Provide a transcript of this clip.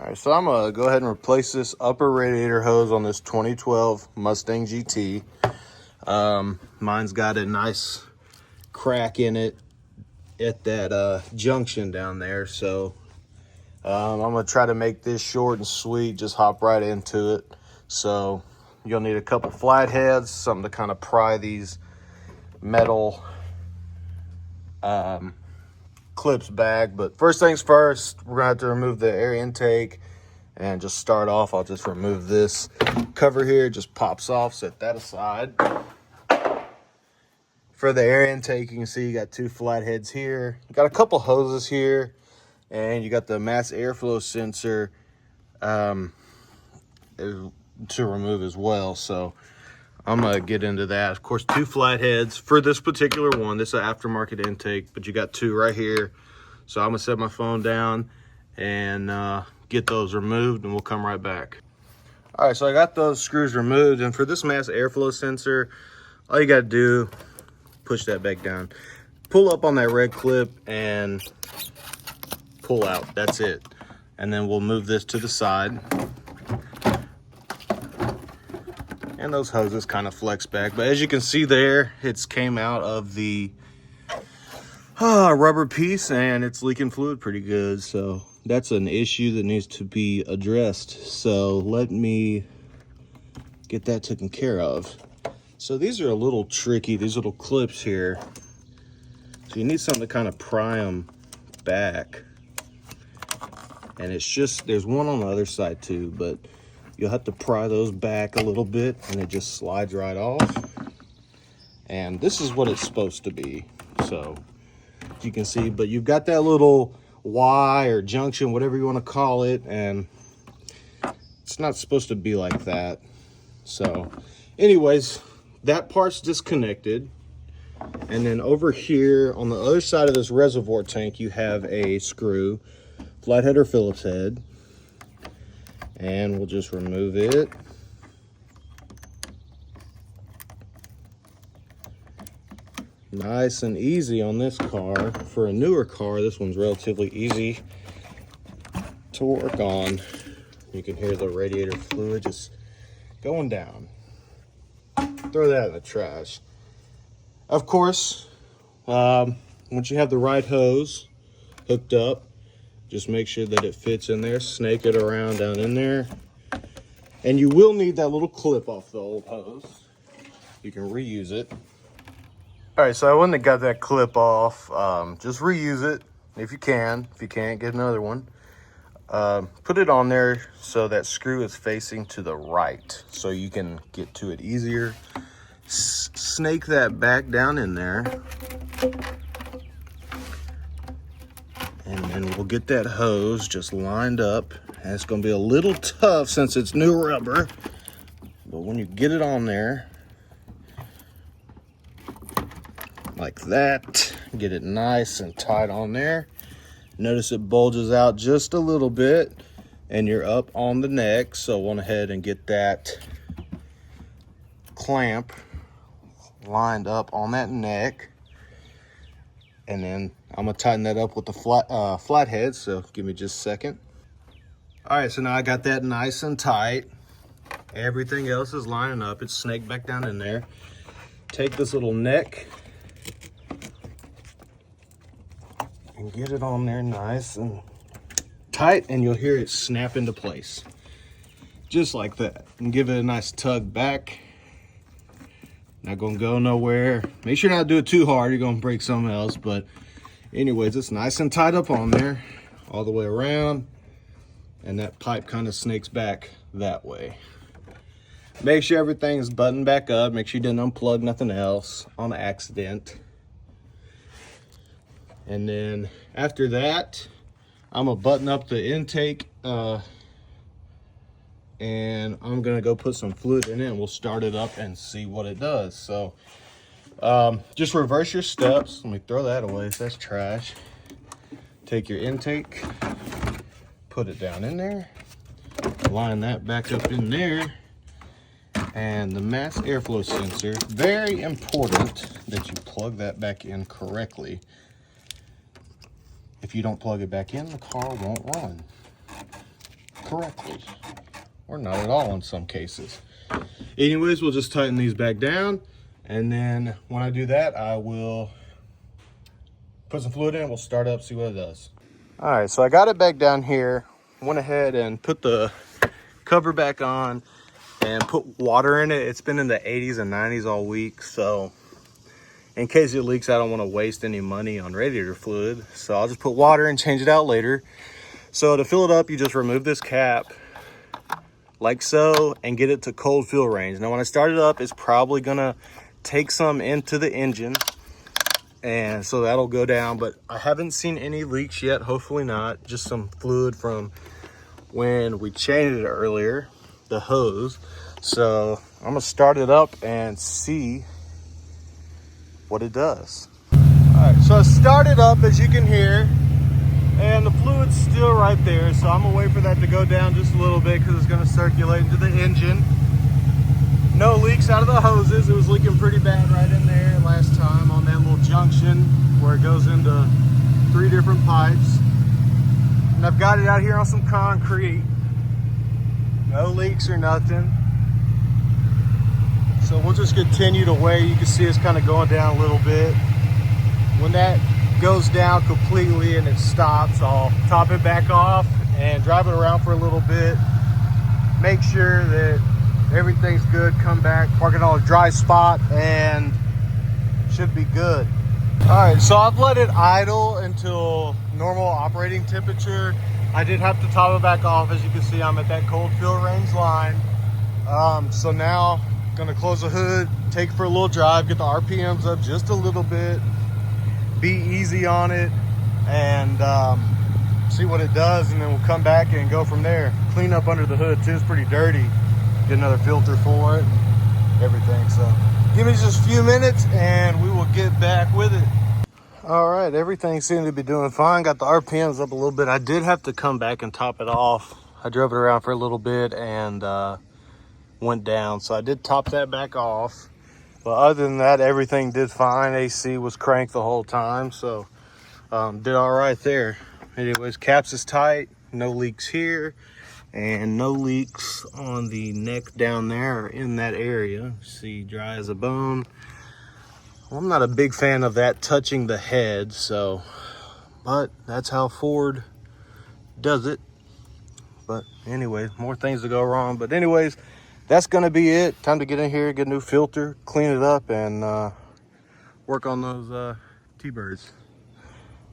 Alright, so I'm gonna go ahead and replace this upper radiator hose on this 2012 Mustang GT. Mine's got a nice crack in it at that junction down there, so I'm gonna try to make this short and sweet, just hop right into it. So you'll need a couple flatheads, something to kind of pry these metal clips back. But first things first, we're gonna have to remove the air intake. And just start off, I'll just remove this cover here. It just pops off, set that aside. For the air intake, you can see you got two flatheads here. You got a couple hoses here, and you got the mass airflow sensor to remove as well. So I'm gonna get into that. Of course, two flatheads for this particular one. This is an aftermarket intake, but you got two right here. So I'm gonna set my phone down and get those removed, and we'll come right back. All right, so I got those screws removed, and for this mass airflow sensor, all you gotta do, push that back down, pull up on that red clip and pull out. That's it. And then we'll move this to the side, and those hoses kind of flex back. But as you can see there, it's came out of the rubber piece, and it's leaking fluid pretty good. So that's an issue that needs to be addressed. So let me get that taken care of. So these are a little tricky, these little clips here. So you need something to kind of pry them back. And it's just, there's one on the other side too, but you'll have to pry those back a little bit, and it just slides right off. And this is what it's supposed to be. So you can see, but you've got that little Y or junction, whatever you want to call it, and it's not supposed to be like that. So anyways, that part's disconnected. And then over here on the other side of this reservoir tank, you have a screw, flathead or Phillips head, and we'll just remove it. Nice and easy on this car. For a newer car, this one's relatively easy to work on. You can hear the radiator fluid just going down. Throw that in the trash. Of course, once you have the right hose hooked up, just make sure that it fits in there. Snake it around down in there. And you will need that little clip off the old hose. You can reuse it. All right, so I went and got that clip off. Just reuse it if you can. If you can't, get another one. Put it on there so that screw is facing to the right, so you can get to it easier. Snake that back down in there. And then we'll get that hose just lined up. And it's gonna be a little tough since it's new rubber. But when you get it on there, like that, get it nice and tight on there. Notice it bulges out just a little bit, and you're up on the neck. So I went ahead and get that clamp lined up on that neck, and then I'm gonna tighten that up with the flathead. So give me just a second. All right, so now I got that nice and tight. Everything else is lining up. It's snaked back down in there. Take this little neck and get it on there nice and tight, and you'll hear it snap into place. Just like that. And give it a nice tug back. Not gonna go nowhere. Make sure not to do it too hard, you're gonna break something else. But anyways, it's nice and tight up on there, all the way around. And that pipe kind of snakes back that way. Make sure everything's buttoned back up. Make sure you didn't unplug nothing else on accident. And then after that, I'm gonna button up the intake and I'm gonna go put some fluid in it, and we'll start it up and see what it does. So just reverse your steps. Let me throw that away, that's trash. Take your intake, put it down in there, line that back up in there, and the mass airflow sensor, very important that you plug that back in correctly. If you don't plug it back in, the car won't run. correctly. Or not at all in some cases. Anyways, we'll just tighten these back down. And then when I do that, I will put some fluid in. We'll start up, see what it does. All right, so I got it back down here. Went ahead and put the cover back on and put water in it. It's been in the 80s and 90s all week. So in case it leaks, I don't want to waste any money on radiator fluid. So I'll just put water and change it out later. So to fill it up, you just remove this cap like so and get it to cold fill range. Now when I start it up, it's probably gonna take some into the engine, and so that'll go down, but I haven't seen any leaks yet. Hopefully not. Just some fluid from when we changed it earlier, the hose. So I'm gonna start it up and see what it does. All right, so I started up, as you can hear, and the fluid's still right there. So I'm gonna wait for that to go down just a little bit because it's gonna circulate into the engine. No leaks out of the hoses. It was leaking pretty bad right in there last time on that little junction where it goes into 3 different pipes. And I've got it out here on some concrete. No leaks or nothing. So we'll just continue to wait. You can see it's kind of going down a little bit. When that goes down completely and it stops, I'll top it back off and drive it around for a little bit. Make sure that everything's good, come back, park it on a dry spot, and should be good. All right, so I've let it idle until normal operating temperature. I did have to top it back off. As you can see, I'm at that cold fill range line. So now I'm gonna close the hood, take it for a little drive, get the RPMs up just a little bit, be easy on it, and see what it does, and then we'll come back and go from there. Clean up under the hood too, it's pretty dirty. Get another filter for it and everything. So give me just a few minutes and we will get back with it. All right, everything seemed to be doing fine. Got the RPMs up a little bit. I did have to come back and top it off. I drove it around for a little bit and went down. So I did top that back off. But other than that, everything did fine. AC was cranked the whole time. So did all right there. Anyways, caps is tight. No leaks here. And no leaks on the neck down there or in that area. See, dry as a bone. Well, I'm not a big fan of that touching the head, so, but that's how Ford does it. But anyway, more things to go wrong. But anyways, that's gonna be it. Time to get in here, get a new filter, clean it up, and work on those T-birds.